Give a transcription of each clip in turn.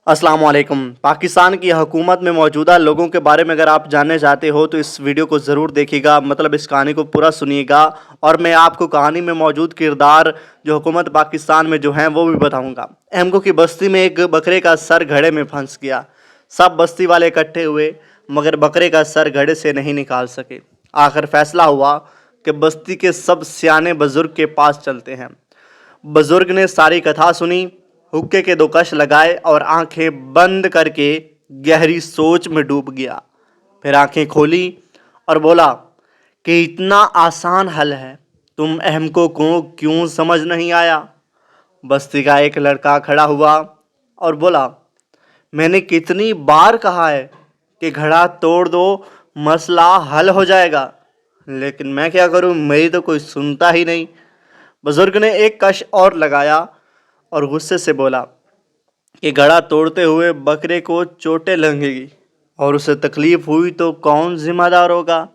السلام علیکم۔ پاکستان کی حکومت میں موجودہ لوگوں کے بارے میں اگر آپ جاننا چاہتے ہو تو اس ویڈیو کو ضرور دیکھیے گا، مطلب اس کہانی کو پورا سنیے گا، اور میں آپ کو کہانی میں موجود کردار جو حکومت پاکستان میں جو ہیں وہ بھی بتاؤں گا۔ احمدو کی بستی میں ایک بکرے کا سر گھڑے میں پھنس گیا۔ سب بستی والے اکٹھے ہوئے مگر بکرے کا سر گھڑے سے نہیں نکال سکے۔ آخر فیصلہ ہوا کہ بستی کے سب سیانے بزرگ کے پاس چلتے ہیں۔ بزرگ نے ساری کتھا سنی، حکے کے 2 کش لگائے اور آنکھیں بند کر کے گہری سوچ میں ڈوب گیا۔ پھر آنکھیں کھولی اور بولا کہ اتنا آسان حل ہے، تم احمقوں کو کیوں سمجھ نہیں آیا؟ بستی کا ایک لڑکا کھڑا ہوا اور بولا، میں نے کتنی بار کہا ہے کہ گھڑا توڑ دو، مسئلہ حل ہو جائے گا، لیکن میں کیا کروں، میری تو کوئی سنتا ہی نہیں۔ بزرگ نے 1 کش اور لگایا اور غصے سے بولا کہ گھڑا توڑتے ہوئے بکرے کو چوٹیں لگیں گی اور اسے تکلیف ہوئی تو کون ذمہ دار ہوگا؟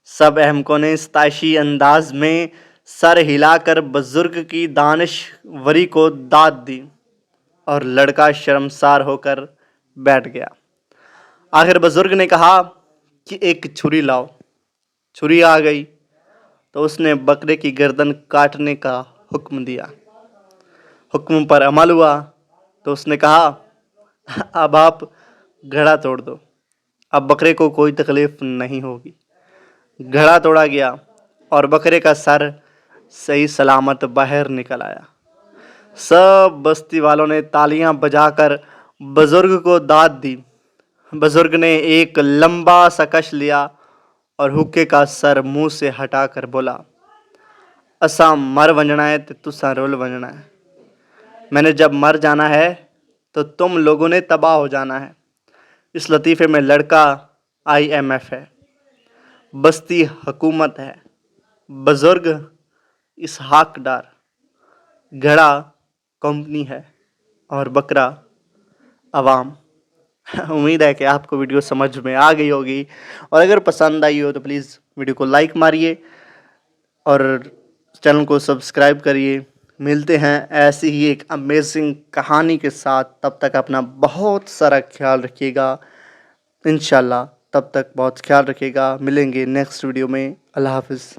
سب احمقوں نے ستائشی انداز میں سر ہلا کر بزرگ کی دانشوری کو داد دی اور لڑکا شرمسار ہو کر بیٹھ گیا۔ آخر بزرگ نے کہا کہ ایک چھری لاؤ۔ چھری آ گئی تو اس نے بکرے کی گردن کاٹنے کا حکم دیا۔ حکم پر عمل ہوا تو اس نے کہا، اب آپ گھڑا توڑ دو، اب بکرے کو کوئی تکلیف نہیں ہوگی۔ گھڑا توڑا گیا اور بکرے کا سر صحیح سلامت باہر نکل آیا۔ سب بستی والوں نے تالیاں بجا کر بزرگ کو داد دی۔ بزرگ نے ایک لمبا سا کش لیا اور حکے کا سر منہ سے ہٹا کر بولا، اساں مر ونجنا ہے تے تساں رول ونجنا ہے۔ میں نے جب مر جانا ہے تو تم لوگوں نے تباہ ہو جانا ہے۔ اس لطیفے میں لڑکا IMF ہے، بستی حکومت ہے، بزرگ اسحاق ڈار، گھڑا کمپنی ہے اور بکرا عوام۔ امید ہے کہ آپ کو ویڈیو سمجھ میں آ گئی ہوگی، اور اگر پسند آئی ہو تو پلیز ویڈیو کو لائک ماریے اور چینل کو سبسکرائب کریے۔ ملتے ہیں ایسی ہی ایک امیزنگ کہانی کے ساتھ، تب تک اپنا بہت سارا خیال رکھیے گا انشاءاللہ۔ تب تک بہت خیال رکھیے گا، ملیں گے نیکسٹ ویڈیو میں۔ اللہ حافظ۔